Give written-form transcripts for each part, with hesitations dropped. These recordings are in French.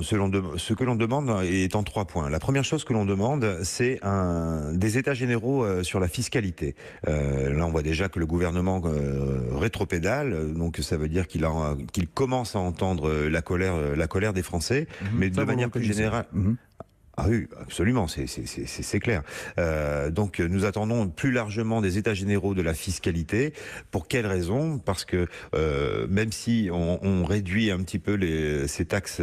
Ce que l'on demande est en 3 points. La première chose que l'on demande, c'est des états généraux sur la fiscalité. Là, on voit déjà que le gouvernement rétropédale, donc ça veut dire qu'il commence à entendre la colère des Français, mais de manière plus générale. Ah oui, absolument, c'est clair. Donc nous attendons plus largement des états généraux de la fiscalité. Pour quelles raisons? Parce que même si on réduit un petit peu ces taxes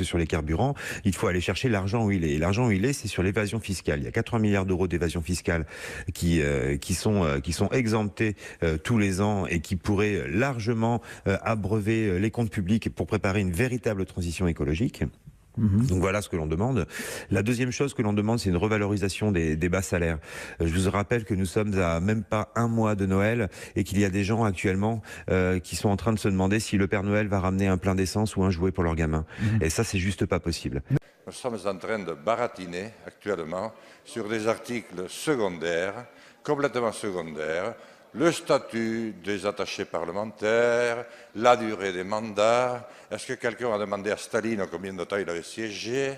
sur les carburants, il faut aller chercher l'argent où il est. Et l'argent où il est, c'est sur l'évasion fiscale. Il y a 80 milliards d'euros d'évasion fiscale qui sont exemptés tous les ans et qui pourraient largement abreuver les comptes publics pour préparer une véritable transition écologique. Donc voilà ce que l'on demande. La deuxième chose que l'on demande, c'est une revalorisation des bas salaires. Je vous rappelle que nous sommes à même pas un mois de Noël et qu'il y a des gens actuellement qui sont en train de se demander si le Père Noël va ramener un plein d'essence ou un jouet pour leurs gamins. Et ça, c'est juste pas possible. Nous sommes en train de baratiner actuellement sur des articles secondaires, complètement secondaires, le statut des attachés parlementaires, la durée des mandats. Est-ce que quelqu'un a demandé à Staline combien de temps il avait siégé?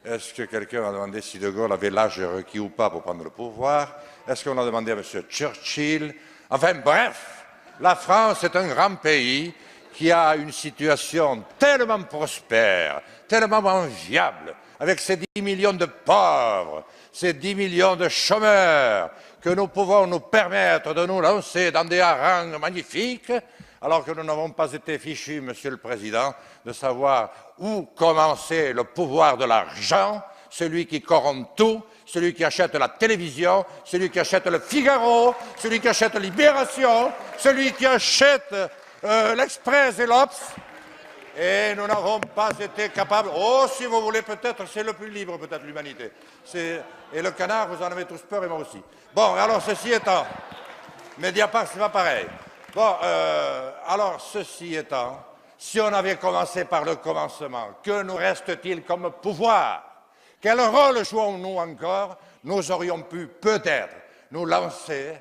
Est-ce que quelqu'un a demandé si De Gaulle avait l'âge requis ou pas pour prendre le pouvoir? Est-ce qu'on a demandé à M. Churchill? Enfin bref, la France est un grand pays qui a une situation tellement prospère, tellement enviable, avec ses 10 millions de pauvres, ces 10 millions de chômeurs, que nous pouvons nous permettre de nous lancer dans des harangues magnifiques, alors que nous n'avons pas été fichus, Monsieur le Président, de savoir où commençait le pouvoir de l'argent, celui qui corrompt tout, celui qui achète la télévision, celui qui achète le Figaro, celui qui achète Libération, celui qui achète l'Express et l'Obs. Et nous n'avons pas été capables... Oh, si vous voulez, peut-être, c'est le plus libre, peut-être, l'humanité. Et le canard, vous en avez tous peur, et moi aussi. Bon, alors, ceci étant... Mediapart, c'est pas pareil. Bon, alors, ceci étant, si on avait commencé par le commencement, que nous reste-t-il comme pouvoir? Quel rôle jouons-nous encore? Nous aurions pu, peut-être, nous lancer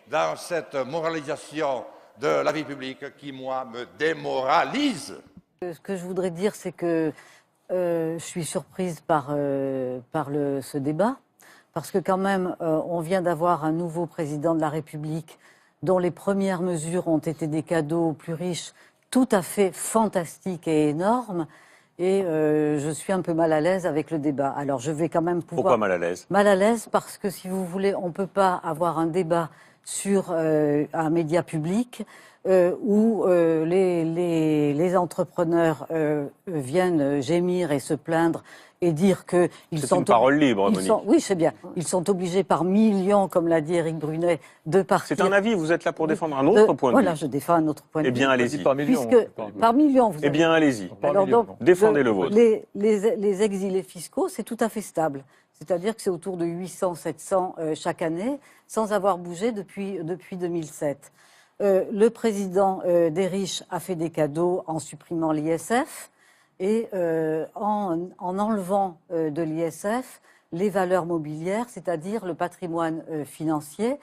dans cette moralisation de la vie publique qui, moi, me démoralise. Ce que je voudrais dire, c'est que je suis surprise par ce débat, parce que quand même, on vient d'avoir un nouveau président de la République dont les premières mesures ont été des cadeaux aux plus riches, tout à fait fantastiques et énormes. Et je suis un peu mal à l'aise avec le débat. Alors je vais quand même pouvoir... Pourquoi mal à l'aise? Mal à l'aise parce que, si vous voulez, on ne peut pas avoir un débat sur un média public où les entrepreneurs viennent gémir et se plaindre et dire qu'ils sont... C'est une parole libre, Monique. Oui, c'est bien. Ils sont obligés par millions, comme l'a dit Éric Brunet, de partir... C'est un avis, vous êtes là pour défendre un autre point de vue. Voilà, je défends un autre point de vue. Eh bien, allez-y. Par millions. Par millions, vous avez... Eh bien, allez-y. Alors donc, défendez le vôtre. Les exilés fiscaux, c'est tout à fait stable. C'est-à-dire que c'est autour de 800-700 chaque année, sans avoir bougé depuis 2007. Le président des riches a fait des cadeaux en supprimant l'ISF et en enlevant de l'ISF les valeurs mobilières, c'est-à-dire le patrimoine financier,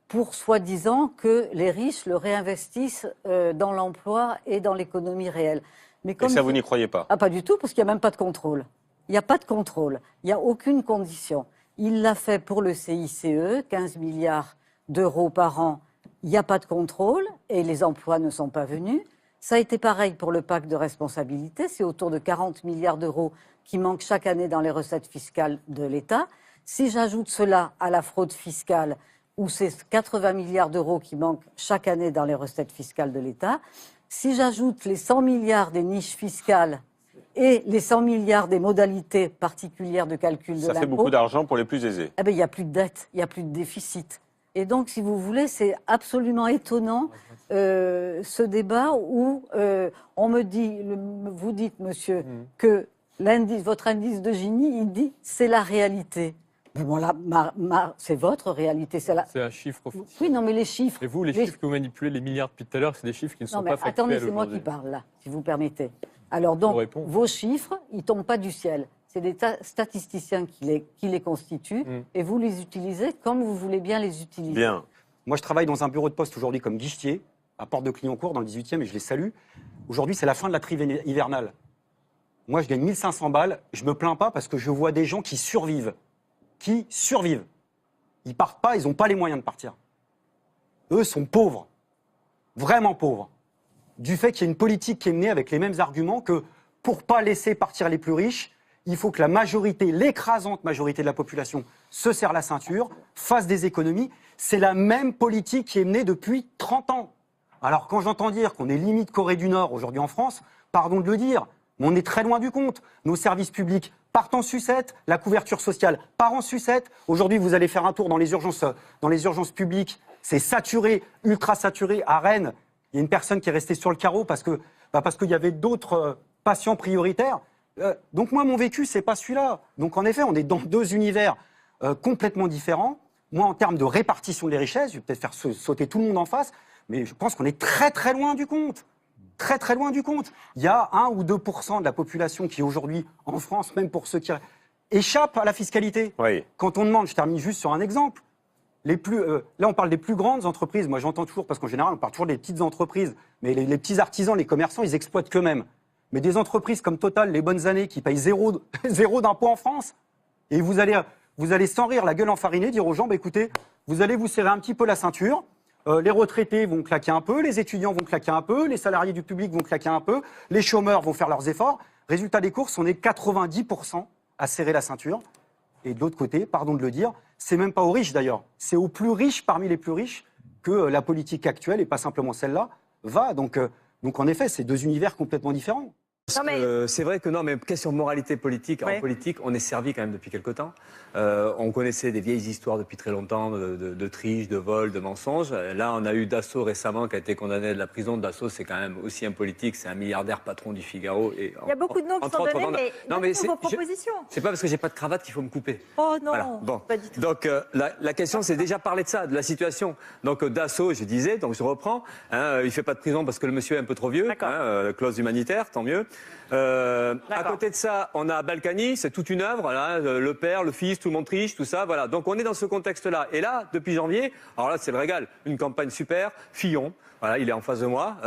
pour soi-disant que les riches le réinvestissent dans l'emploi et dans l'économie réelle. Mais Et ça, vous n'y croyez pas? Ah, pas du tout, parce qu'il n'y a même pas de contrôle. Il n'y a pas de contrôle. Il n'y a aucune condition. Il l'a fait pour le CICE, 15 milliards d'euros par an. Il n'y a pas de contrôle et les emplois ne sont pas venus. Ça a été pareil pour le pacte de responsabilité. C'est autour de 40 milliards d'euros qui manquent chaque année dans les recettes fiscales de l'État. Si j'ajoute cela à la fraude fiscale, où c'est 80 milliards d'euros qui manquent chaque année dans les recettes fiscales de l'État, si j'ajoute les 100 milliards des niches fiscales et les 100 milliards des modalités particulières de calcul de l'impôt... Ça fait beaucoup d'argent pour les plus aisés. Eh bien, il n'y a plus de dette, il n'y a plus de déficit. Et donc, si vous voulez, c'est absolument étonnant ce débat où on me dit, vous dites, monsieur, que votre indice de Gini, il dit c'est la réalité. Mais bon, là, c'est votre réalité. C'est un chiffre officiel. Oui, non, mais les chiffres... Et vous, les chiffres que vous manipulez, les milliards depuis tout à l'heure, c'est des chiffres qui ne sont pas factuels. Attendez, c'est moi qui parle, là, si vous permettez. Alors donc, vos chiffres, ils ne tombent pas du ciel. C'est des statisticiens qui les constituent et vous les utilisez comme vous voulez bien les utiliser. Bien. Moi, je travaille dans un bureau de poste aujourd'hui comme guichetier, à Porte de Clignancourt, dans le 18e, et je les salue. Aujourd'hui, c'est la fin de la trêve hivernale. Moi, je gagne 1500 balles. Je me plains pas parce que je vois des gens qui survivent. Qui survivent. Ils partent pas, ils n'ont pas les moyens de partir. Eux sont pauvres. Vraiment pauvres. Du fait qu'il y a une politique qui est menée avec les mêmes arguments que pour pas laisser partir les plus riches, il faut que la majorité, l'écrasante majorité de la population, se serre la ceinture, fasse des économies. C'est la même politique qui est menée depuis 30 ans. Alors quand j'entends dire qu'on est limite Corée du Nord aujourd'hui en France, pardon de le dire, mais on est très loin du compte. Nos services publics partent en sucette, la couverture sociale part en sucette. Aujourd'hui, vous allez faire un tour dans les urgences publiques, c'est saturé, ultra saturé. À Rennes, il y a une personne qui est restée sur le carreau parce qu'il y avait d'autres patients prioritaires. Donc moi, mon vécu, c'est pas celui-là. Donc en effet, on est dans deux univers complètement différents. Moi, en termes de répartition des richesses, je vais peut-être faire sauter tout le monde en face, mais je pense qu'on est très très loin du compte. Très très loin du compte. Il y a 1 ou 2% de la population qui aujourd'hui, en France, même pour ceux qui échappent à la fiscalité. Oui. Quand on demande, je termine juste sur un exemple, là on parle des plus grandes entreprises, moi j'entends toujours, parce qu'en général on parle toujours des petites entreprises, mais les petits artisans, les commerçants, ils exploitent qu'eux-mêmes. Mais des entreprises comme Total, les bonnes années, qui payent zéro d'impôt en France, et vous allez sans rire, la gueule enfarinée, dire aux gens, écoutez, vous allez vous serrer un petit peu la ceinture, les retraités vont claquer un peu, les étudiants vont claquer un peu, les salariés du public vont claquer un peu, les chômeurs vont faire leurs efforts. Résultat des courses, on est 90% à serrer la ceinture. Et de l'autre côté, pardon de le dire, c'est même pas aux riches d'ailleurs, c'est aux plus riches parmi les plus riches que la politique actuelle, et pas simplement celle-là, va. Donc en effet, c'est deux univers complètement différents. C'est vrai que non, mais question de moralité politique, en politique, on est servi quand même depuis quelque temps. On connaissait des vieilles histoires depuis très longtemps de triche, de vol, de mensonges. Là, on a eu Dassault récemment qui a été condamné de la prison. Dassault, c'est quand même aussi un politique, c'est un milliardaire patron du Figaro. Et il y a beaucoup de noms qui sont donnés, mais vos propositions. C'est pas parce que j'ai pas de cravate qu'il faut me couper. Oh non, voilà. Bon. Pas du tout. Donc la question, c'est déjà parler de ça, de la situation. Donc Dassault, je disais, donc je reprends, il fait pas de prison parce que le monsieur est un peu trop vieux, clause humanitaire, tant mieux. À côté de ça, on a Balkany, c'est toute une œuvre, là, le père, le fils, tout le monde triche, tout ça, voilà. Donc on est dans ce contexte-là. Et là, depuis janvier, alors là c'est le régal, une campagne super, Fillon, voilà, il est en face de moi.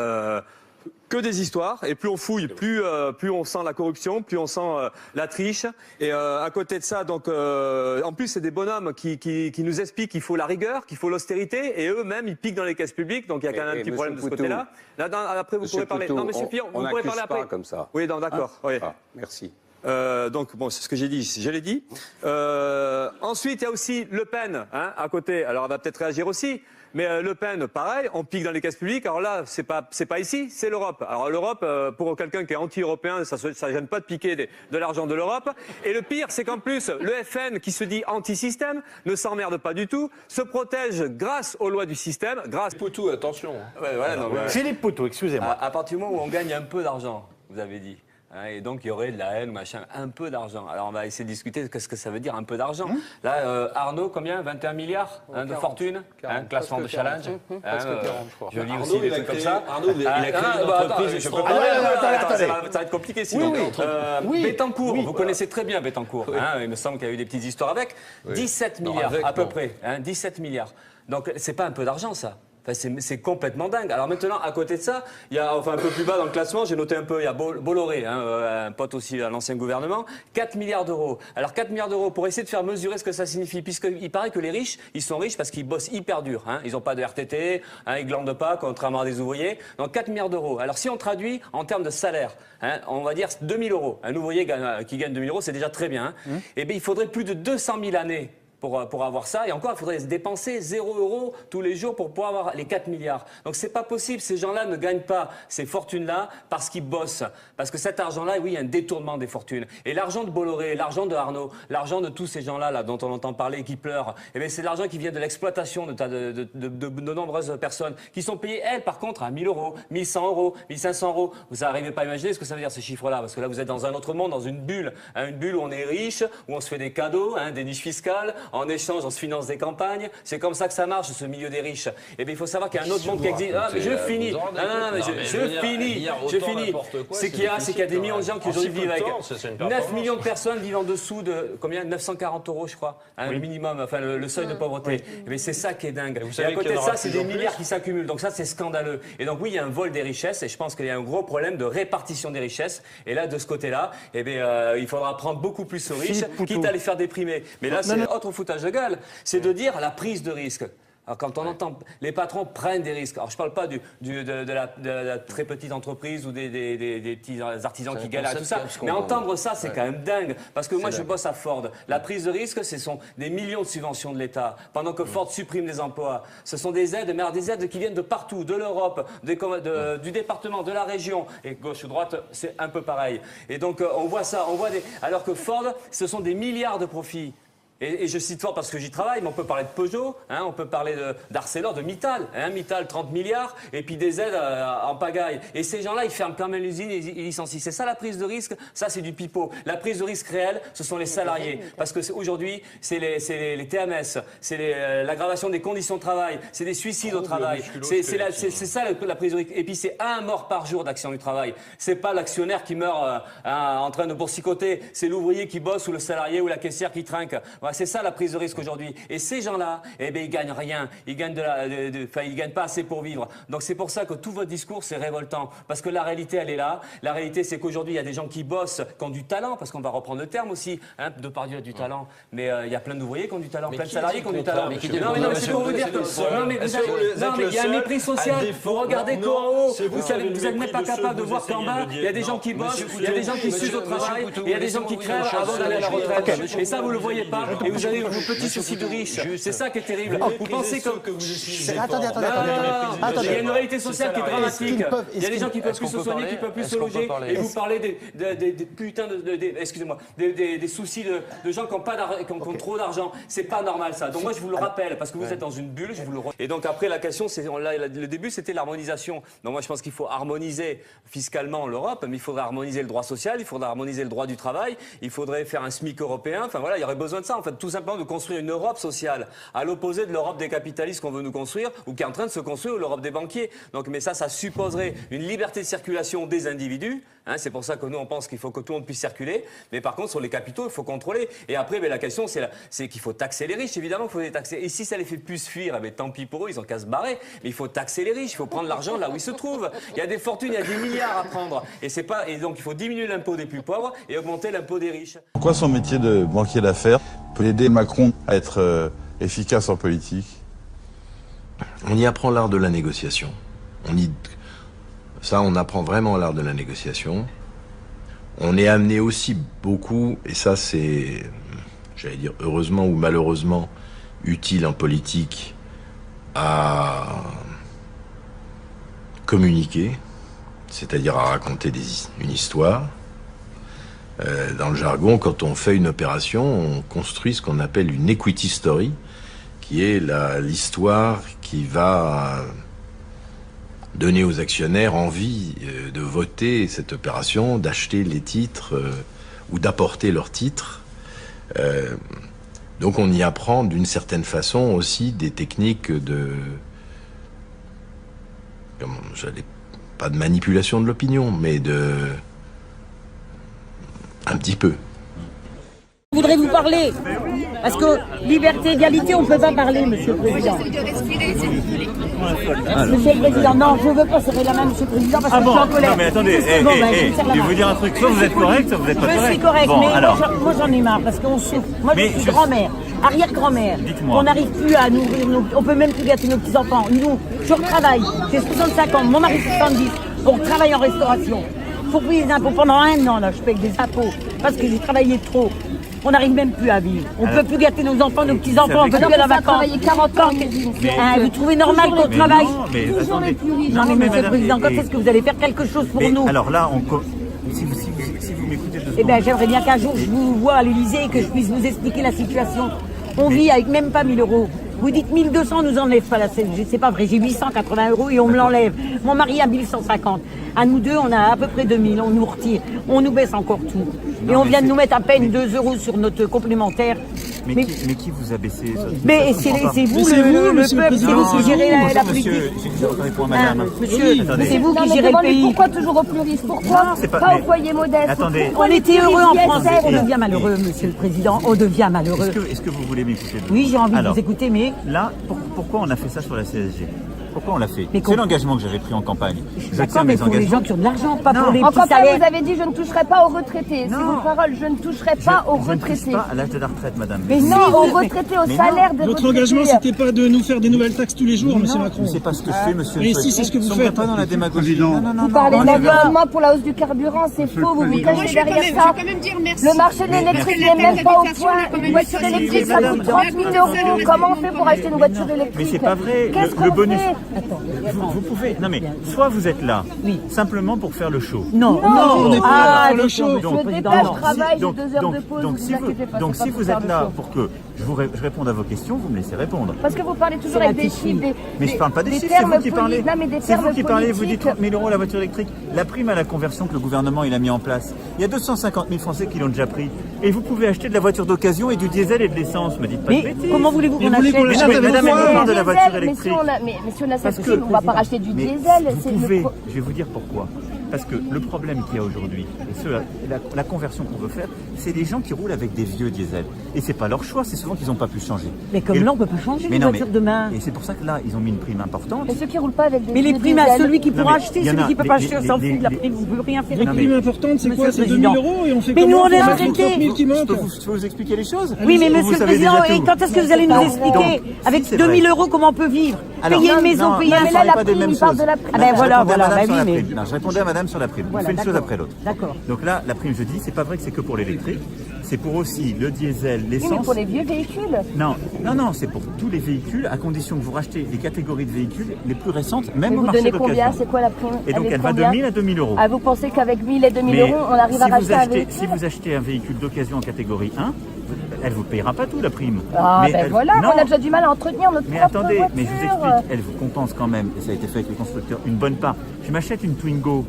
Que des histoires, et plus on fouille, plus on sent la corruption, plus on sent la triche. Et à côté de ça, donc, en plus, c'est des bonhommes qui nous expliquent qu'il faut la rigueur, qu'il faut l'austérité, et eux-mêmes, ils piquent dans les caisses publiques, donc il y a quand même un petit problème de ce côté-là. Là, après, vous pourrez parler. Non, monsieur Fillon, vous pourrez parler après. Pas comme ça. Oui, d'accord. Oui. Ah, merci. Donc, bon, c'est ce que j'ai dit, je l'ai dit. Ensuite, il y a aussi Le Pen, à côté. Alors, elle va peut-être réagir aussi. Mais Le Pen, pareil, on pique dans les caisses publiques. Alors là, c'est pas ici, c'est l'Europe. Alors l'Europe, pour quelqu'un qui est anti-européen, ça gêne pas de piquer de l'argent de l'Europe. Et le pire, c'est qu'en plus, le FN, qui se dit anti-système, ne s'emmerde pas du tout, se protège grâce aux lois du système, grâce... Poutou, attention. Ouais, voilà, non, Philippe Poutou, excusez-moi. À partir du moment où on gagne un peu d'argent, vous avez dit. Et donc, il y aurait de la haine, machin, un peu d'argent. Alors, on va essayer de discuter de ce que ça veut dire, un peu d'argent. Là, Arnaud, combien 21 milliards de fortune, 40, classement de challenge. Je lis aussi des trucs comme ça. Arnaud, il a créé une entreprise. Je peux pas. Ça va être compliqué sinon. Bettencourt, vous connaissez très bien Bettencourt. Il me semble qu'il y a eu des petites histoires avec. 17 milliards, à peu près. 17 milliards. Donc, c'est pas un peu d'argent, ça. Enfin, c'est complètement dingue. Alors maintenant, à côté de ça, il y a, enfin un peu plus bas dans le classement, j'ai noté un peu, il y a Bolloré, un pote aussi à l'ancien gouvernement, 4 milliards d'euros. Alors 4 milliards d'euros, pour essayer de faire mesurer ce que ça signifie, puisqu'il paraît que les riches, ils sont riches parce qu'ils bossent hyper dur. Ils n'ont pas de RTT, ils glandent pas, contrairement à des ouvriers. Donc 4 milliards d'euros. Alors si on traduit en termes de salaire, on va dire 2 000 euros. Un ouvrier qui gagne 2 000 euros, c'est déjà très bien. Eh bien, il faudrait plus de 200 000 années pour avoir ça. Et encore, il faudrait se dépenser 0 € tous les jours pour pouvoir avoir les 4 milliards. Donc, c'est pas possible. Ces gens-là ne gagnent pas ces fortunes-là parce qu'ils bossent. Parce que cet argent-là, oui, il y a un détournement des fortunes. Et l'argent de Bolloré, l'argent de Arnaud, l'argent de tous ces gens-là là, dont on entend parler et qui pleurent, eh bien, c'est de l'argent qui vient de l'exploitation de nombreuses personnes qui sont payées, elles, par contre, à 1 000 €, 1 100 €, 1 500 €. Vous n'arrivez pas à imaginer ce que ça veut dire, ces chiffres-là. Parce que là, vous êtes dans un autre monde, dans une bulle où on est riche, où on se fait des cadeaux, des niches fiscales, en échange, on se finance des campagnes. C'est comme ça que ça marche, ce milieu des riches. Et bien, il faut savoir qu'il y a un autre monde qui existe. Ah, mais je finis. Non, mais je finis. C'est qu'il y a des millions de gens qui aujourd'hui vivent avec 9 millions de personnes vivent en dessous de combien 940 €, je crois, le minimum, enfin le seuil de pauvreté. Mais c'est ça qui est dingue. Et à côté de ça, c'est des milliards qui s'accumulent. Donc ça, c'est scandaleux. Et donc oui, il y a un vol des richesses, et je pense qu'il y a un gros problème de répartition des richesses. Et là, de ce côté-là, il faudra prendre beaucoup plus aux riches, quitte à les faire déprimer. Mais là, c'est autre foutage de gueule. C'est de dire la prise de risque. Alors, quand on entend les patrons prennent des risques, alors je ne parle pas de la très petite entreprise ou des petits artisans qui galèrent et tout ça, mais entendre ça, c'est quand même dingue. Parce que moi, je bosse à Ford. La prise de risque, ce sont des millions de subventions de l'État. Pendant que Ford supprime des emplois, ce sont des aides, mais alors des aides qui viennent de partout, de l'Europe, du département, de la région. Et gauche ou droite, c'est un peu pareil. Et donc, on voit ça, alors que Ford, ce sont des milliards de profits. Et je cite Ford parce que j'y travaille, mais on peut parler de Peugeot, on peut parler d'Arcelor, de Mittal. Mittal, 30 milliards, et puis des aides en pagaille. Et ces gens-là, ils ferment quand même l'usine et ils licencient. C'est ça la prise de risque, ça c'est du pipeau. La prise de risque réelle, ce sont les salariés. Parce qu'aujourd'hui, c'est les TMS, c'est l'aggravation des conditions de travail, c'est des suicides au travail. C'est ça la prise de risque. Et puis c'est 1 mort par jour d'accident du travail. C'est pas l'actionnaire qui meurt en train de boursicoter, c'est l'ouvrier qui bosse ou le salarié ou la caissière qui trinque. Voilà, c'est ça la prise de risque aujourd'hui. Et ces gens-là, ils gagnent rien. Ils gagnent ils gagnent pas assez pour vivre. Donc c'est pour ça que tout votre discours, c'est révoltant. Parce que la réalité, elle est là. La réalité, c'est qu'aujourd'hui, il y a des gens qui bossent, qui ont du talent, parce qu'on va reprendre le terme aussi. Depardieu a du talent. Mais il y a plein d'ouvriers qui ont du talent, plein de salariés qui ont du talent. Non, mais c'est pour vous dire que... Non, mais il y a un mépris social. Vous regardez qu'en haut. Vous n'êtes même pas capable de voir qu'en bas, il y a des gens qui bossent, il y a des gens qui s'usent au travail, il y a des gens qui crèvent avant d'aller à la retraite. Et ça, vous le voyez pas. Et vous avez vos petits soucis de riches. C'est ça qui est terrible. Vous pensez que... Attendez. Il y a une réalité sociale qui est dramatique. Il y a des gens qui peuvent plus se soigner, qui peuvent plus se loger. Et vous parlez des putains excusez-moi, des soucis de gens qui ont trop d'argent. C'est pas normal ça. Donc moi je vous le rappelle parce que vous êtes dans une bulle. Et donc après la question, le début c'était l'harmonisation. Donc moi je pense qu'il faut harmoniser fiscalement l'Europe, mais il faudrait harmoniser le droit social, il faudrait harmoniser le droit du travail, il faudrait faire un SMIC européen. Enfin voilà, il y aurait besoin de ça en fait, tout simplement de construire une Europe sociale, à l'opposé de l'Europe des capitalistes qu'on veut nous construire ou qui est en train de se construire, ou l'Europe des banquiers. Donc, mais ça supposerait une liberté de circulation des individus. C'est pour ça que nous on pense qu'il faut que tout le monde puisse circuler. Mais par contre sur les capitaux, il faut contrôler. Et après, la question c'est qu'il faut taxer les riches. Évidemment, il faut les taxer. Et si ça les fait plus fuir, tant pis pour eux, ils ont qu'à se barrer. Mais il faut taxer les riches. Il faut prendre l'argent là où ils se trouvent. Il y a des fortunes, il y a des milliards à prendre. Et donc il faut diminuer l'impôt des plus pauvres et augmenter l'impôt des riches. Pourquoi son métier de banquier d'affaires peut aider Macron à être efficace en politique? On y apprend l'art de la négociation. On apprend vraiment l'art de la négociation. On est amené aussi beaucoup, et ça c'est, j'allais dire heureusement ou malheureusement, utile en politique, à communiquer, c'est-à-dire à raconter une histoire. Dans le jargon, quand on fait une opération, on construit ce qu'on appelle une equity story, qui est l'histoire qui va donner aux actionnaires envie de voter cette opération, d'acheter les titres ou d'apporter leurs titres. Donc on y apprend d'une certaine façon aussi des techniques pas de manipulation de l'opinion, mais un petit peu. Je voudrais vous parler, parce que liberté, égalité, on ne peut pas parler, Monsieur le Président. Monsieur le Président, non, je ne veux pas serrer la main, Monsieur le Président, parce que je suis en colère. Non mais attendez, je vais vous dire un truc, soit vous êtes correct, soit vous n'êtes pas correct. Je suis correct, bon, mais moi j'en ai marre, parce qu'on souffre. Moi je suis grand-mère, arrière-grand-mère. On n'arrive plus à nourrir on peut même plus gâter nos petits-enfants. Nous, je retravaille, j'ai 65 ans, mon mari 70, on travaille en restauration. Pour payer les impôts pendant 1 an, là, je paye des impôts, parce que j'ai travaillé trop. On n'arrive même plus à vivre. On ne peut plus gâter nos enfants, nos petits-enfants, on ne peut plus aller en vacances. Travailler 40 ans. Vous trouvez normal qu'on travaille? Toujours les plus riches. Non mais Monsieur le Président, quand est-ce que vous allez faire quelque chose pour nous? Alors là, si vous m'écoutez 2 secondes. Eh bien, j'aimerais bien qu'un jour je vous voie à l'Élysée et que je puisse vous expliquer la situation. On vit avec même pas 1 000 €. Vous dites 1200, on nous enlève pas la CSG. C'est pas vrai, j'ai 880 € et on me l'enlève. Mon mari a 1150. À nous deux, on a à peu près 2000, on nous retire. On nous baisse encore tout. Et on vient de nous mettre à peine 2 € sur notre complémentaire. Mais qui vous a baissé ça? Mais c'est vous, le peuple, c'est vous qui gérez la politique. Monsieur, c'est vous qui gérez le pays. Pourquoi toujours aux plus riches? Pourquoi pas aux foyers modestes? Attendez. On était heureux en France, on devient malheureux, monsieur le Président, on devient malheureux. Est-ce que vous voulez m'écouter? Oui, j'ai envie de vous écouter, mais... Là, pourquoi on a fait ça sur la CSG? Pourquoi on l'a fait? C'est l'engagement que j'avais pris en campagne. D'accord, mais pour les gens qui ont de l'argent, pas pour les petits salaires. En campagne, vous avez dit je ne toucherai pas aux retraités. C'est vos paroles, je ne toucherai pas aux retraités. Je ne touche pas à l'âge de la retraite, madame. Mais non, aux retraités, au salaire des retraités. Votre engagement, c'était pas de nous faire des nouvelles taxes tous les jours, monsieur Macron. C'est pas ce que je fais, monsieur. Mais si, c'est ce que vous faites. Pas dans la démagogie. Non. Vous parlez d'environnement pour la hausse du carburant, c'est faux, vous vous cachez derrière ça. Le marché de l'électrique n'est même pas au point. Une voiture électrique, ça coûte 30 000 €. Comment on fait pour acheter une voiture électrique? Mais c'est pas vrai. Le bonus. Vous pouvez. Non mais, soit vous êtes là, simplement pour faire le show. Non, on n'est pas là pour le show. Je déplace, je travaille, j'ai 2 heures de pause. Donc si vous êtes là pour que je réponde à vos questions, vous me laissez répondre. Parce que vous parlez toujours avec des chiffres. Mais je parle pas des chiffres, c'est vous qui parlez. C'est vous qui parlez, vous dites 30 000 € la voiture électrique. La prime à la conversion que le gouvernement il a mis en place. Il y a 250 000 Français qui l'ont déjà pris. Et vous pouvez acheter de la voiture d'occasion et du diesel et de l'essence. Me dites pas de bêtises. Comment voulez-vous qu'on achète? Madame, elle parle de la voiture électrique. Mais si on a cette prime, on ne va pas racheter du diesel. Je vais vous dire pourquoi. Parce que le problème qu'il y a aujourd'hui, la conversion qu'on veut faire, c'est des gens qui roulent avec des vieux diesels. Et c'est pas leur choix, c'est souvent qu'ils n'ont pas pu changer. Mais comme là, on peut pas changer les voitures demain. Et c'est pour ça que là, ils ont mis une prime importante. Mais ceux qui roulent pas avec des Mais les primes à celui qui pourra acheter, celui qui peut pas acheter, s'en fout de la prime, vous ne pouvez rien faire. La prime importante, c'est quoi? C'est 2 000 € et on fait mais nous, on est arrêtés. Je peux vous expliquer les choses? Oui, mais monsieur le Président, et quand est-ce que vous allez nous expliquer? Avec 2 000 € comment on peut vivre? Payer une maison, payer un salaire, la prime, il parle de la prime. Ah ben voilà, mais... Je répondais à madame sur la prime. On fait une chose après l'autre. D'accord. Donc là, la prime, je dis, c'est pas vrai que c'est que pour l'électrique, c'est pour aussi le diesel, l'essence. Oui, mais pour les vieux véhicules. Non, c'est pour tous les véhicules, à condition que vous rachetez les catégories de véhicules les plus récentes, même mais au vous marché donnez d'occasion. Combien? C'est quoi la prime? Et donc elle va de 1 000 à 2 000 €. Ah, vous pensez qu'avec 1 000 et 2 000 €, on arrive à racheter un véhicule? Si vous achetez un véhicule d'occasion en catégorie 1, elle ne vous payera pas tout la prime. Ah, mais voilà, on a déjà du mal à entretenir notre propre voiture. Mais je vous explique, elle vous compense quand même, et ça a été fait avec les constructeurs, une bonne part. Je m'achète une Twingo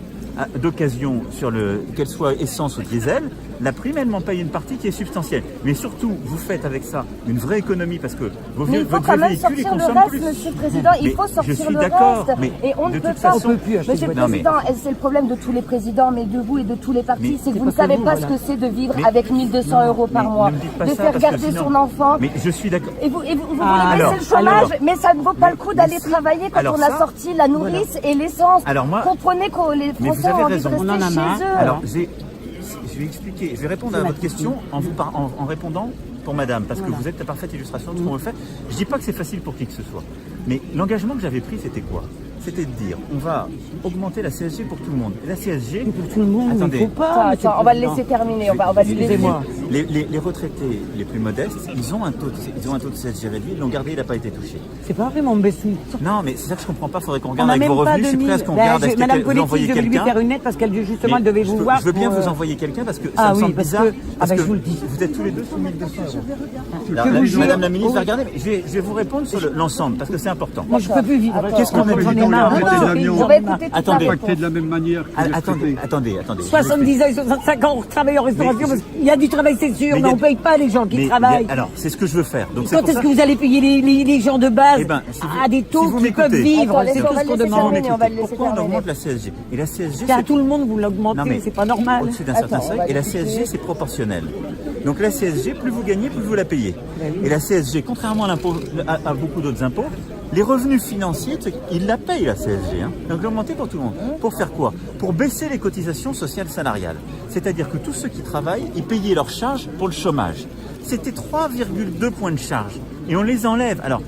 d'occasion, qu'elle soit essence ou diesel, la prime, elle m'en paye une partie qui est substantielle. Mais surtout, vous faites avec ça une vraie économie parce que votre vieux véhicule, il consomme plus. Monsieur le Président, il faut sortir le reste. Et on ne peut pas. Monsieur le Président, c'est le problème de tous les présidents, mais de vous et de tous les partis, c'est que vous ne savez pas ce que c'est de vivre avec 1 200 € par mois, de faire garder son enfant. Mais je suis d'accord. Et vous voulez baisser le chômage, mais ça ne vaut pas le coup d'aller travailler quand on a sorti la nourrice et l'essence. Comprenez que les Français ont envie de rester chez eux. Alors, je vais expliquer, je vais répondre à votre question en répondant pour madame, parce que vous êtes la parfaite illustration de ce qu'on veut faire. Je ne dis pas que c'est facile pour qui que ce soit, mais l'engagement que j'avais pris, c'était quoi? C'était de dire, on va augmenter la CSG pour tout le monde. Et la CSG... Pour tout le monde, attendez. Il ne faut pas. Attends, on va le laisser terminer, on va se laisser. Les retraités les plus modestes, ils ont un taux de CSG réduit, ils l'ont gardé, il n'a pas été touché. C'est pas vraiment baissé. Non, mais c'est ça que je ne comprends pas, il faudrait qu'on regarde avec vos revenus. Je suis prêt à ce qu'on regarde. Madame Poletti, je vais lui faire une lettre parce qu'elle justement, elle devait vous voir. Je veux bien vous envoyer quelqu'un parce que ça me semble bizarre. Parce que vous êtes tous les deux sous 1 200 €. Madame la ministre va regarder, mais je vais vous répondre sur l'ensemble parce que c'est important. Moi, je ne peux plus vivre. Qu'est-ce qu'on a besoin Attendez. Traité de la même manière. Attendez. 70 ans et 65 ans, on travaille en restauration. Il y a du travail, c'est sûr, mais on ne paye pas les gens qui travaillent. Alors, c'est ce que je veux faire. Donc, quand est-ce que vous allez payer les gens de base à des taux qui peuvent vivre? C'est tout ce qu'on demande. Pourquoi on augmente la CSG? Et la CSG, c'est à tout le monde, vous l'augmentez, c'est pas normal. Au-dessus d'un certain seuil. Et la CSG, c'est proportionnel. Donc la CSG, plus vous gagnez, plus vous la payez. Et la CSG, contrairement à beaucoup d'autres impôts, les revenus financiers, ils la payent la CSG. Donc l'augmenter pour tout le monde. Pour faire quoi? Pour baisser les cotisations sociales salariales. C'est-à-dire que tous ceux qui travaillent, ils payaient leurs charges pour le chômage. C'était 3,2 points de charge. Et on les enlève. Alors,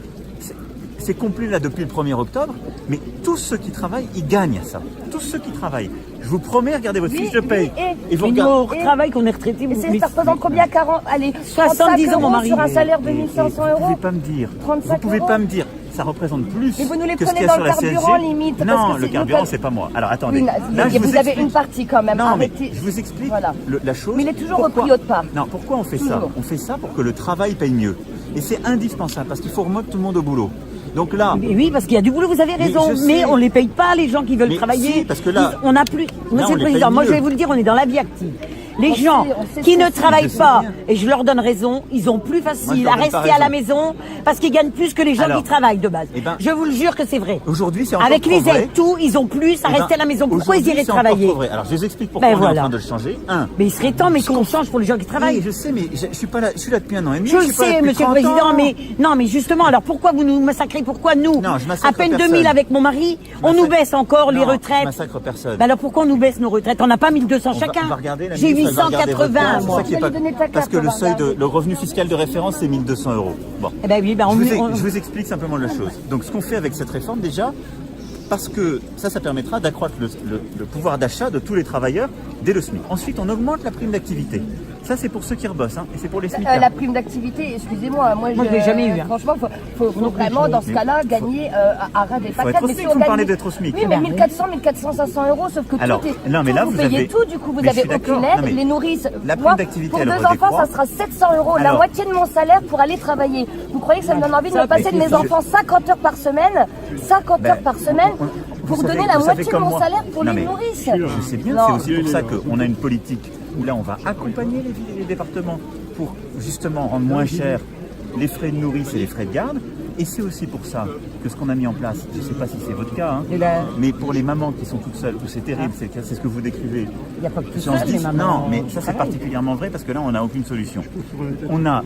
c'est complet là depuis le 1er octobre, mais tous ceux qui travaillent, ils gagnent à ça. Tous ceux qui travaillent. Je vous promets, regardez votre fiche de paye. Et vous regardez. Travail qu'on est retraité. Ça représente combien? 40, allez, 70 ans, mon mari. Sur un salaire de 1 500 €. Vous pouvez pas me dire. Vous pouvez pas me dire. Ça représente plus. Mais vous nous les que ce prenez qu'il y a dans sur le la carburant, CSG. limite. Non, le carburant, c'est pas moi. Alors attendez. Là, vous avez une partie quand même. Non, mais je vous explique la chose. Mais il est toujours repris autre part. Non, pourquoi on fait ça? On fait ça pour que le travail paye mieux. Et c'est indispensable parce qu'il faut remettre tout le monde au boulot. Donc là, mais oui, parce qu'il y a du boulot, vous avez raison, mais on ne les paye pas, les gens qui veulent travailler. Si, parce que là, on n'a plus. Monsieur le Président, moi je vais vous le dire, on est dans la vie active. Les gens qui ne travaillent pas, et je leur donne raison, ils ont plus facile à rester à la maison parce qu'ils gagnent plus que les gens qui travaillent de base. Je vous le jure que c'est vrai. Aujourd'hui, c'est encore avec les vrai. aides, tout, ils ont plus à rester à la maison. Pourquoi ils iraient travailler? Alors je vous explique pourquoi on est en train de le changer. Mais il serait temps, mais qu'on change pour les gens qui travaillent. Oui, je sais, mais je suis pas là. Je suis là depuis 1 an et demi. Je le sais, Monsieur le Président, mais non, mais justement, alors pourquoi vous nous massacrez? Pourquoi nous, à peine 2000 avec mon mari, on nous baisse encore les retraites? Je massacre personne. Alors pourquoi on nous baisse nos retraites? On n'a pas 1200 chacun. J'ai 880. C'est ça qui est pas... Parce que le revenu fiscal de référence, c'est 1200 €. Bon. Eh ben oui, je vous explique simplement la chose. Donc, ce qu'on fait avec cette réforme, déjà, parce que ça permettra d'accroître le pouvoir d'achat de tous les travailleurs dès le SMIC. Ensuite, on augmente la prime d'activité. Ça, c'est pour ceux qui rebossent, et c'est pour les SMIC. La prime d'activité, excusez-moi, moi je l'ai jamais eu. Franchement, faut vraiment, dans ce cas-là, gagner à ras des pâquerettes. Mais si vous me parlez d'être au SMIC. Oui, mais 1400, 500 €, sauf que vous payez tout, du coup, vous avez aucune aide, les nourrices. La prime d'activité, pour 2 enfants, ça sera 700 €, la moitié de mon salaire pour aller travailler. Vous croyez que ça me donne envie de me passer de mes enfants 50 heures par semaine, pour donner la moitié de mon salaire pour les nourrices? Je sais bien, c'est aussi pour ça qu'on a une politique où là on va accompagner les villes et les départements pour justement rendre moins cher les frais de nourrice et les frais de garde. Et c'est aussi pour ça que ce qu'on a mis en place, je ne sais pas si c'est votre cas, mais pour les mamans qui sont toutes seules, où c'est terrible, c'est ce que vous décrivez. Il n'y a pas que tout ça. Non, mais ça c'est particulièrement vrai parce que là on n'a aucune solution. On a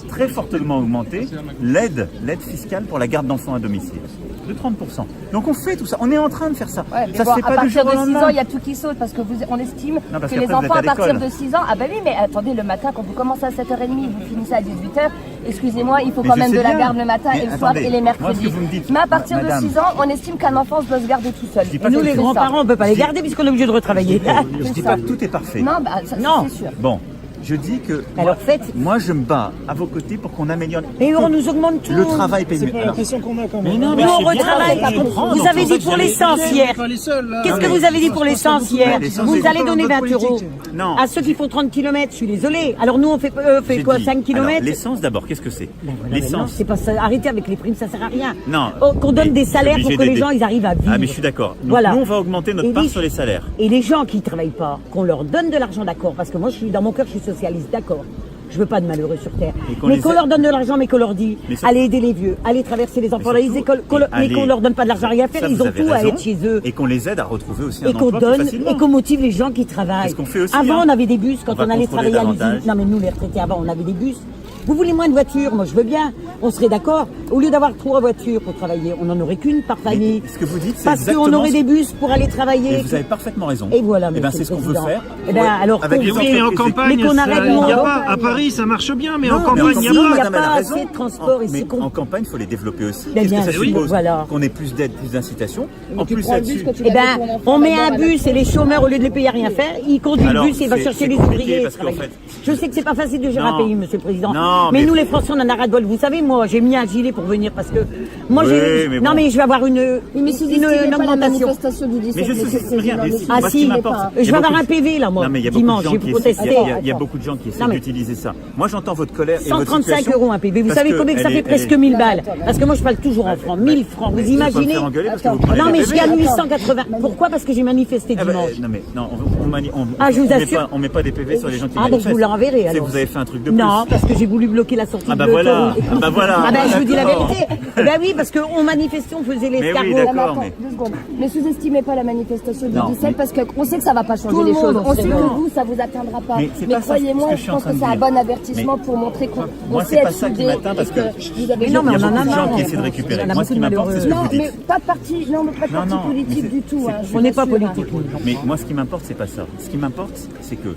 très fortement augmenté l'aide fiscale pour la garde d'enfants à domicile. De 30%. Donc on fait tout ça, on est en train de faire ça. Ça se fait pas du jour au lendemain. À partir de 6 ans, il y a tout qui saute parce que on estime que les enfants à partir de 6 ans, ah ben oui, mais attendez, le matin, quand vous commencez à 7h30, vous finissez à 18h, excusez-moi, il faut quand même de la garde le matin et le soir et les mercredis. Mais à partir de 6 ans, on estime qu'un enfant doit se garder tout seul. Et nous, les grands-parents, on ne peut pas les garder puisqu'on est obligé de retravailler. Je dis pas que tout est parfait. Non, c'est sûr. Bon. Je dis que moi je me bats à vos côtés pour qu'on améliore. Et on nous augmente tout. Le travail paye mieux. C'est l'impression qu'on a quand même. Mais on retravaille. Vous avez dit pour l'essence hier. Qu'est-ce que vous avez dit pour l'essence hier? Vous allez donner 20 € à ceux qui font 30 km. Je suis désolée. Alors nous on fait quoi, 5 km? L'essence d'abord, qu'est-ce que c'est? L'essence. C'est pas ça. Arrêtez avec les primes, ça sert à rien. Non. Qu'on donne des salaires pour que les gens ils arrivent à vivre. Ah mais je suis d'accord. Nous on va augmenter notre part sur les salaires. Et les gens qui ne travaillent pas, qu'on leur donne de l'argent, d'accord? Parce que moi dans mon cœur je suis socialiste, d'accord. Je veux pas de malheureux sur terre. Mais qu'on leur donne de l'argent, mais qu'on leur dit, allez aider les vieux, allez traverser les enfants dans les écoles, mais qu'on leur donne pas de l'argent à rien faire, ils ont tout à être chez eux. Et qu'on les aide à retrouver aussi un emploi plus facilement. Et qu'on motive les gens qui travaillent. Ce qu'on fait aussi, avant, on avait des bus quand on allait travailler à l'usine. Non, mais nous, les retraités, avant, on avait des bus. Vous voulez moins de voitures? Moi, je veux bien. On serait d'accord. Au lieu d'avoir 3 voitures pour travailler, on n'en aurait qu'une par famille. Ce que vous dites, c'est parce qu'on aurait des bus pour aller travailler. Et vous avez parfaitement raison. Et voilà. Et c'est ce qu'on veut faire. Et alors, mais en campagne, il n'y a pas. À Paris, ça marche bien, mais en campagne, il n'y a pas assez de transport ici. En campagne, il faut les développer aussi. Qu'est-ce que ça suppose? Qu'on ait plus d'aide, plus d'incitation. En plus là-dessus. On met un bus et les chômeurs, au lieu de les payer à rien faire, ils conduisent le bus et vont chercher les ouvriers. Je sais que c'est pas facile de gérer un pays, Monsieur le Président. Mais nous, les Français, on en a ras de bol. Vous savez, moi, j'ai mis un gilet pour venir parce que moi, non, mais je vais avoir une augmentation. Mais je sais rien. Ah si, je vais avoir un PV là, moi. Dimanche, j'ai protesté. Il y a beaucoup de gens qui essaient d'utiliser ça. Moi, j'entends votre colère et votre 135 € un PV. Vous savez combien que ça fait? Presque 1000 balles. Parce que moi, je parle toujours en francs. 1000 francs. Vous imaginez? Non, mais je gagne 880. Pourquoi? Parce que j'ai manifesté dimanche. Non, mais non, je vous assure. On met pas des PV sur les gens qui manifestent. Ah, donc je vous l'enverrai alors. Vous avez fait un truc de plus. Non, parce que j'ai voulu bloquer la sortie de l'autoroute. Ah voilà. Ah ben je vous dis la vérité. Ben oui, parce qu'on manifestait, on faisait l'escargot. Ne sous-estimez pas la manifestation du 17 parce qu'on sait que ça va pas changer les choses. On sait que vous, ça vous atteindra pas. Mais croyez-moi, je pense que c'est un bon avertissement pour montrer qu'on sait être soudés. Parce que non, mais il y a beaucoup de gens qui essaient de récupérer. Moi, ce qui m'importe, c'est ce que vous dites. Non, mais pas de parti politique du tout. On n'est pas politique. Mais moi, ce qui m'importe, c'est pas ça. Ce qui m'importe, c'est que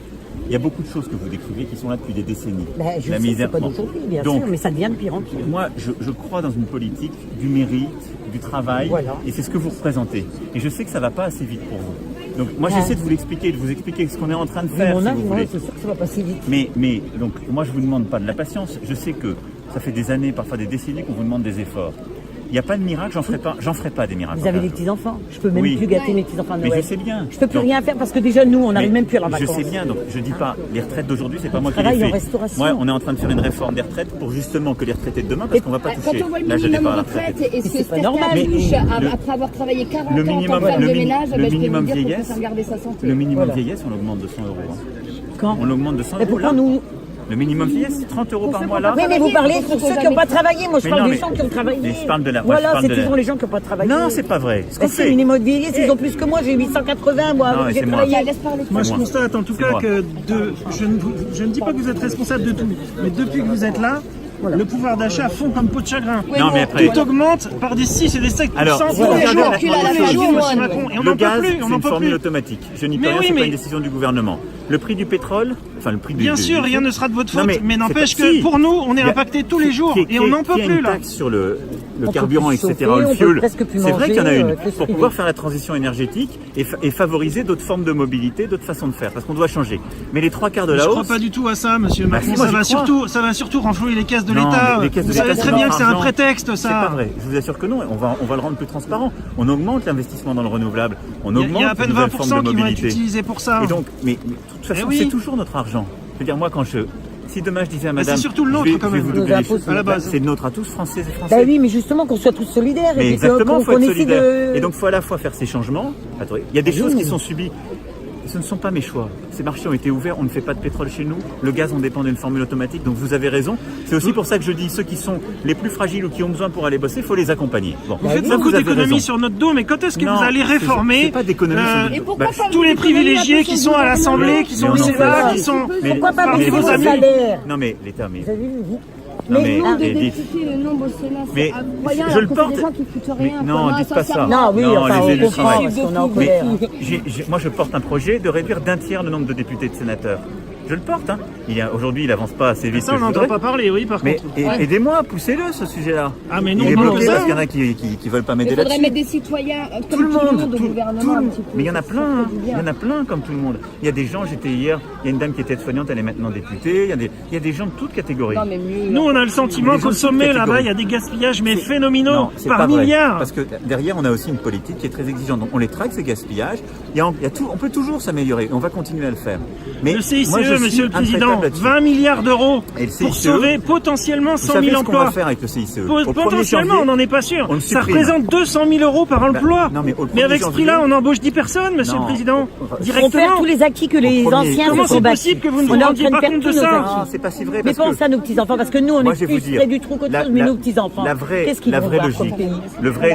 il y a beaucoup de choses que vous décrivez qui sont là depuis des décennies. La misère, c'est pas d'aujourd'hui, bien sûr, mais ça devient de pire en pire. Moi, je crois dans une politique du mérite, du travail, et c'est ce que vous représentez. Et je sais que ça va pas assez vite pour vous. Donc moi, j'essaie de vous l'expliquer, de vous expliquer ce qu'on est en train de faire. C'est sûr que ça va passer vite. Mais donc moi, je vous demande pas de la patience. Je sais que ça fait des années, parfois des décennies, qu'on vous demande des efforts. Il n'y a pas de miracle, j'en ferai pas des miracles. Vous avez des petits-enfants. Je peux même plus gâter mes petits-enfants à Noël. Mais je sais bien. Je peux plus rien faire parce que déjà, nous, on n'arrive même plus à la vacances. Je sais bien, donc je dis pas, les retraites d'aujourd'hui, c'est pas moi qui les fais. Moi, on est en train de faire une réforme des retraites pour justement que les retraités de demain, parce qu'on va pas toucher. Quand on voit le minimum retraite, est-ce que c'est normal après avoir travaillé 40 ans en tant que femme de ménage, je peux vous dire qu'on peut garder sa santé. Le minimum vieillesse, on l'augmente de 100 €. Quand on l'augmente de 100 €. Mais pourquoi nous Le minimum vieillesse, c'est 30 € par mois là. Oui, mais vous parlez pour ceux qui n'ont pas travaillé. Moi, je parle des gens qui ont travaillé. Mais je parle de la. Voilà, c'est toujours les gens qui n'ont pas travaillé. Non, c'est pas vrai. C'est le minimum vieillesse, ils ont plus que moi. J'ai 880, moi. J'ai travaillé. Moi, je constate en tout cas que je ne dis pas que vous êtes responsable de tout, mais depuis que vous êtes là, le pouvoir d'achat fond comme peau de chagrin. Non, mais après, tout augmente par des 6 et des 7%. Alors, tous les jours, M. Macron. Et on le n'en gaz, peut plus. c'est une formule automatique. Je n'y peux rien, c'est pas une décision du gouvernement. Le prix du pétrole, enfin le prix du... Bien sûr, rien ne sera de votre faute, mais n'empêche que pour nous, on est impacté tous les jours et on n'en peut plus là. Une taxe sur le carburant, etc., le fuel. C'est vrai qu'il y en a une pour pouvoir faire la transition énergétique et favoriser d'autres formes de mobilité, d'autres façons de faire, parce qu'on doit changer. Mais les 3/4 de la hausse... Je ne crois pas du tout à ça, monsieur Macron. Ça va surtout renflouer les caisses de l'État. Vous savez très bien que c'est un prétexte, ça. C'est pas vrai. Je vous assure que non. On va le rendre plus transparent. On augmente l'investissement dans le renouvelable. On augmente il y a à peine 20% qui vont être utilisés pour ça. Et donc, mais de toute façon, c'est toujours notre argent. Je veux dire, moi, si demain je disais à madame... C'est surtout le nôtre quand même, à la base. C'est le nôtre à tous, Français et Français. Bah oui, mais justement qu'on soit tous solidaires. Mais exactement, il faut être solidaire. Et donc, il faut à la fois faire ces changements. Attendez, il y a des choses qui sont subies. Ce ne sont pas mes choix. Ces marchés ont été ouverts, on ne fait pas de pétrole chez nous. Le gaz, on dépend d'une formule automatique, donc vous avez raison. C'est aussi pour ça que je dis, ceux qui sont les plus fragiles ou qui ont besoin pour aller bosser, il faut les accompagner. Bon. Vous faites beaucoup d'économies sur notre dos, mais quand est-ce que vous allez réformer tous les privilégiés qui sont à l'Assemblée, qui sont au Sénat, qui sont parmi vos amis? Non mais l'État, mais... Mais le nombre de députés, le nombre au Sénat, c'est incroyable. Je le porte. Des gens qui foutent rien. Non, dites pas ça. Non, oui, enfin, on comprend parce qu'on est en colère. Moi, je porte un projet de réduire d'1/3 le nombre de députés et de sénateurs. Je le porte. Hein. Aujourd'hui, il avance pas assez vite. Ça, on n'entend pas parler, oui, par contre. Mais aidez-moi, poussez-le, ce sujet-là. Ah, mais non, il est bloqué parce qu'il y en a qui veulent pas m'aider là-dessus. Il faudrait mettre des citoyens comme tout le monde au gouvernement un petit peu. Mais il y en a plein, il y en a plein comme tout le monde. Il y a des gens, j'étais hier, il y a une dame qui était aide-soignante, elle est maintenant députée. Il y a des gens de toutes catégories. Nous, on a le sentiment qu'au sommet, là-bas, il y a des gaspillages, mais phénoménaux, par milliards. Parce que derrière, on a aussi une politique qui est très exigeante. Donc, on les traque, ces gaspillages. On peut toujours s'améliorer. On va continuer à le faire. Mais le CICE, monsieur le Président, 20 milliards d'euros pour sauver potentiellement 100 000 emplois. Vous savez ce qu'on va faire avec le CICE? Potentiellement, on n'en est pas sûr. Ça représente 200 000 € par emploi. Mais avec ce prix-là, on embauche 10 personnes, monsieur le Président. Directement. On perd tous les acquis que les anciens Comment se sont bâtis. c'est possible que vous ne vous rendiez pas compte de ça? C'est pas si vrai. Mais pensez à nos petits-enfants, parce que nous, on est plus près du trou qu'autre chose, mais nos petits-enfants, qu'est-ce qu'ils vont voir comme pays? Le vrai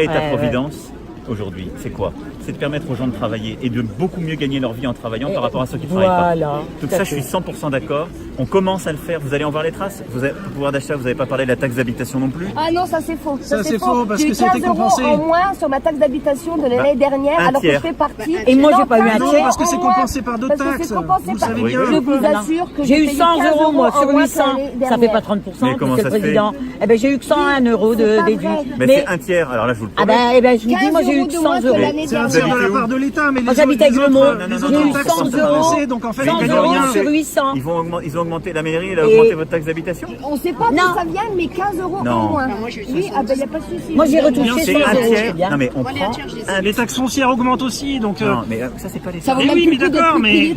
État-providence, aujourd'hui, c'est quoi? C'est de permettre aux gens de travailler et de beaucoup mieux gagner leur vie en travaillant par rapport à ceux qui ne travaillent pas. Donc ça, je suis 100% d'accord. On commence à le faire. Vous allez en voir les traces. Vous avez le pouvoir d'achat, vous n'avez pas parlé de la taxe d'habitation non plus. Ah non, ça c'est faux. Ça c'est faux parce que c'était compensé. J'ai eu 15 € en moins sur ma taxe d'habitation de l'année dernière, alors que je fais partie. Et moi, j'ai pas eu un tiers. Parce que c'est compensé par d'autres taxes. Vous le savez bien. Je vous assure que j'ai eu 100 € moi sur 800. Ça fait pas 30%, monsieur le Président. Eh ben, j'ai eu que 100 € de déduit. Mais c'est un tiers. Alors là, je vous le promets. Ah ben, je vous dis, moi, j'ai eu que 100 €. C'est un tiers de la part de l'État, mais j'habite avec le mot. Les autres taxes sont compensées, donc en fait, ils gagnent rien. Sur 800. Ils ont augmenté, la mairie, elle a augmenté votre taxe d'habitation? On ne sait pas d'où ça vient, mais 15 € en moins. Oui, ah ben il n'y a pas de souci. Moi j'ai retouché 100 €. Non mais on prend. Les taxes foncières augmentent aussi, donc. Non mais ça c'est pas les. Ça vaut même plus d'accord, mais.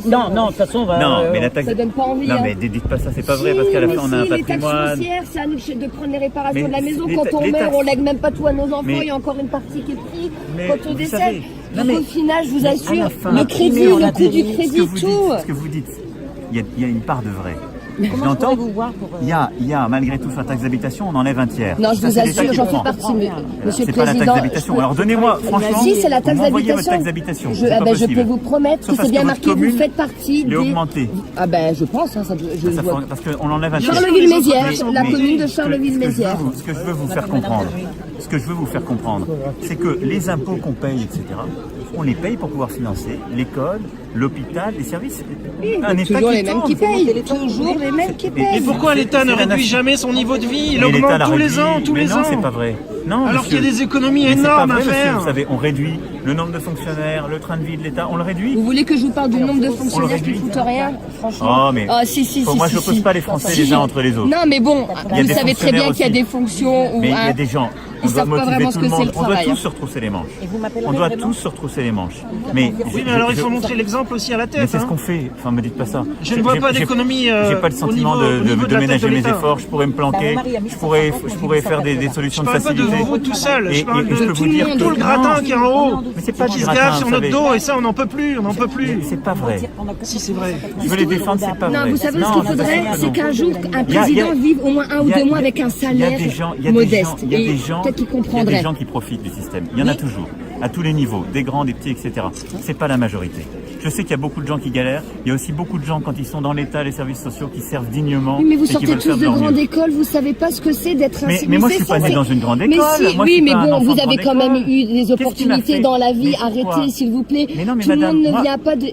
Non, de toute façon on va. Non mais la taxe. Ça donne pas envie. Non mais dites pas ça, c'est pas vrai parce qu'à la fin on a un patrimoine. Les taxes foncières, c'est à nous de prendre les réparations de la maison. Quand on meurt, on lègue même pas tout à nos enfants. Il y a encore une partie qui est prise quand on décède. Donc au final, je vous assure, le crédit, le coût du crédit, tout. Ce que vous dites, il y a une part de vrai. J'entends. Il y a malgré tout sur la taxe d'habitation, on enlève un tiers. Non, je vous assure, j'en fais partie, monsieur le Président. C'est pas la taxe d'habitation. Alors donnez-moi, franchement. Si, c'est la taxe d'habitation. Je peux vous promettre que c'est bien marqué, vous faites partie des. Augmenté. Ah ben, je pense, ça. Parce qu'on enlève un tiers. Charleville-Mézières, la commune de Charleville-Mézières. Ce que je veux vous faire comprendre, c'est que les impôts qu'on paye, etc., on les paye pour pouvoir financer l'école, l'hôpital, les services. Toujours les mêmes qui payent. Toujours les mêmes qui payent. Et pourquoi l'État ne réduit jamais son niveau de vie? Il augmente tous les ans, tous les ans. Non, c'est pas vrai. Non, alors qu'il y a des économies énormes à faire. Vous savez, on réduit le nombre de fonctionnaires, le train de vie de l'État, on le réduit. Vous voulez que je vous parle du nombre de fonctionnaires qui ne foutent rien? Franchement. Oh, mais si. Moi, je pose pas les Français les uns entre les autres. Non, mais bon, vous savez très bien qu'il y a des fonctions où... Mais il y a des gens... Ils savent pas vraiment ce que c'est le travail. On doit tous se retrousser les manches. On doit tous se retrousser les manches. Mais alors il faut montrer l'exemple aussi à la tête. Mais c'est ce qu'on fait. Enfin, me dites pas ça. Je ne vois pas d'économie. J'ai pas le sentiment de ménager mes efforts. Je pourrais me planquer. Je pourrais faire des solutions de facilité. Je parle pas de vous tout seul. Je parle de tout le gratin qui est en haut. Mais c'est pas qui se gave sur notre dos et ça on n'en peut plus. C'est pas vrai. Si c'est vrai. Je veux les défendre, c'est pas vrai. Non, vous savez ce qu'il faudrait, c'est qu'un jour un président vive au moins 1 ou 2 mois avec un salaire modeste. Il y a des gens. Peut-être qu'ils comprendraient. Qui profitent du système. Il y en a toujours, à tous les niveaux, des grands, des petits, etc. C'est pas la majorité. Je sais qu'il y a beaucoup de gens qui galèrent. Il y a aussi beaucoup de gens, quand ils sont dans l'État, les services sociaux, qui servent dignement. Oui, mais vous sortez tous de grande école, vous savez pas ce que c'est d'être un mais moi, je suis pas né dans une grande école. Mais si, oui, mais bon, vous avez quand même eu des opportunités dans la vie. Arrêtez, s'il vous plaît. Mais non, mais tout le monde ne vient pas du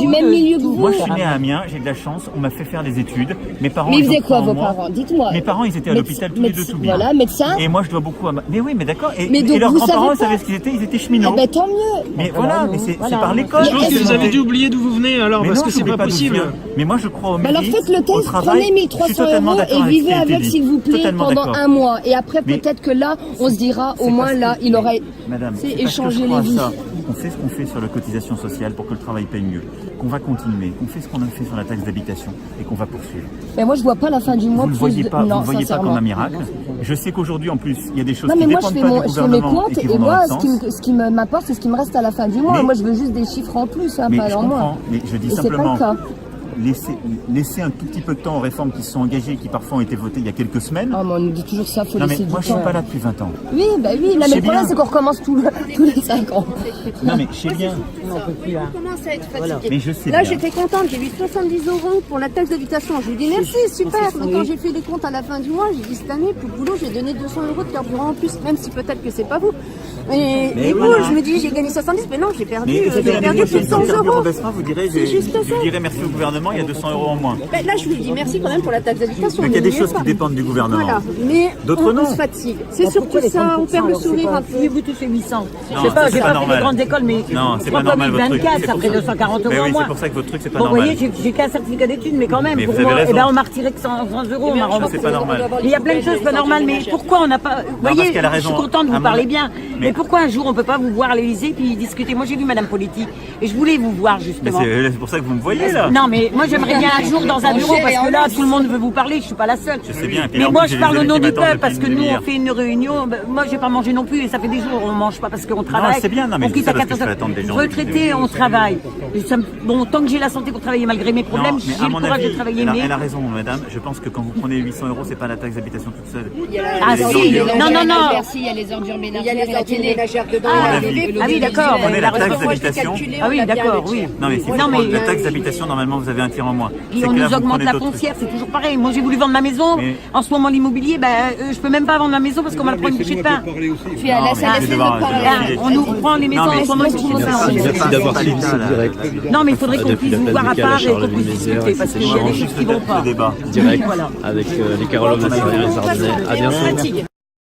même milieu que vous. Moi, je suis né à Amiens, j'ai de la chance. On m'a fait faire des études. Mes parents. Mais ils faisaient quoi, vos parents? Dites-moi. Mes parents, ils étaient à l'hôpital tous les deux, tout bien. Voilà, médecin. Et moi, je dois beaucoup à Mais oui, mais d'accord. Et leurs grands-parents, savaient ce qu'ils étaient. Ils étaient cheminots. Ben tant mieux. Mais voilà, mais c'est par l'école. Je pense que vous avez dû oublier d'où vous venez alors, parce que c'est pas possible. Mais moi, je crois au mérite. Alors faites le test, prenez 1 300 € et vivez avec, s'il vous plaît, pendant 1 mois. Et après, peut-être que là, on se dira, au moins là, il aurait échangé les vies. On fait ce qu'on fait sur la cotisation sociale pour que le travail paye mieux, qu'on va continuer, qu'on fait ce qu'on a fait sur la taxe d'habitation et qu'on va poursuivre. Mais moi, je vois pas la fin du mois. Vous ne le voyez pas, vous voyez pas comme un miracle. Je sais qu'aujourd'hui, en plus, il y a des choses qui dépendent pas du gouvernement. Je fais mes comptes et moi, ce qui m'apporte, c'est ce qui me reste à la fin du mois. Moi, je veux juste des chiffres en plus, pas en moins. Mais je dis simplement, laisser un tout petit peu de temps aux réformes qui se sont engagées et qui parfois ont été votées il y a quelques semaines. Oh, mais on nous dit toujours ça, faut laisser du temps. Moi, je suis pas là depuis 20 ans. Oui, bah oui, là, mais le problème, c'est qu'on recommence tous les 5 ans. Non, mais je sais bien. On peut plus, là. Commence à être fatiguée. Voilà. Mais je sais là, bien. j'étais contente, j'ai eu 70 € pour la taxe d'habitation. Je lui dis merci, super. Mais quand j'ai fait les comptes à la fin du mois, j'ai dit cette année, pour le boulot, j'ai donné 200 € de carburant en plus, même si peut-être que c'est pas vous. Et voilà. Je me dis, j'ai gagné 70, mais non, j'ai perdu plus de 100 €. Vous direz merci au gouvernement, il y a 200 € en moins. Ben là, je lui dis merci quand même pour la taxe d'habitation. Mais il y a des choses qui dépendent du gouvernement. Voilà, mais d'autres non. On se fatigue. C'est surtout ça, on perd le sourire un peu. Vous touchez 800. Je sais pas, j'ai pas fait des grandes écoles, mais non, c'est pas normal votre truc. 24, ça ferait 240 € en moins. C'est pour ça que votre truc, c'est pas normal. Vous voyez, j'ai qu'un certificat d'études, mais quand même, mais pour vous avez moi, raison. Eh ben, on m'a retiré que 100 €. C'est pas normal. Il y a plein de choses pas normales, mais pourquoi on n'a pas... Vous voyez, je suis contente de vous parler bien, mais pourquoi un jour on peut pas vous voir à l'Élysée puis discuter? Moi, j'ai vu Madame Politique et je voulais vous voir justement. C'est pour ça que vous me voyez là. Non, mais moi, j'aimerais bien un jour dans un bureau, parce que là, tout le monde veut vous parler, je suis pas la seule. Je sais bien. Mais moi, je parle au nom du peuple, parce que nous, on fait une réunion. Moi, j'ai pas mangé non plus, et ça fait des jours, on mange pas parce qu'on travaille. Non, c'est bien, non, mais on quitte à 14 heures. Retraité, on travaille. Bon, tant que j'ai la santé pour travailler malgré mes problèmes, j'ai le courage de travailler. Elle a raison, madame. Je pense que quand vous prenez 800 €, c'est pas la taxe d'habitation toute seule. Ah si, non. Il y a les ordures ménagères, il y a les ordures ménagères dedans. Ah oui, d'accord. Vous prenez la taxe d'habitation. Ah oui, d'accord, oui. Non, mais si vous prenez la taxe d'habitation, normalement, vous avez un tiers en moins. Et on nous augmente la foncière, c'est toujours pareil. Moi, j'ai voulu vendre ma maison. En ce moment, l'immobilier, je peux même pas vendre ma maison parce qu'on m'a pris une bouchée de pain. On nous prend les maisons en ce moment. Merci d'avoir suivi ce direct. Non, mais il faudrait qu'on puisse vous voir à part et qu'on puisse discuter parce qu'il y a des choses qui vont pas. Direct avec les Caroline Nassarian et les Ardennais. À bientôt.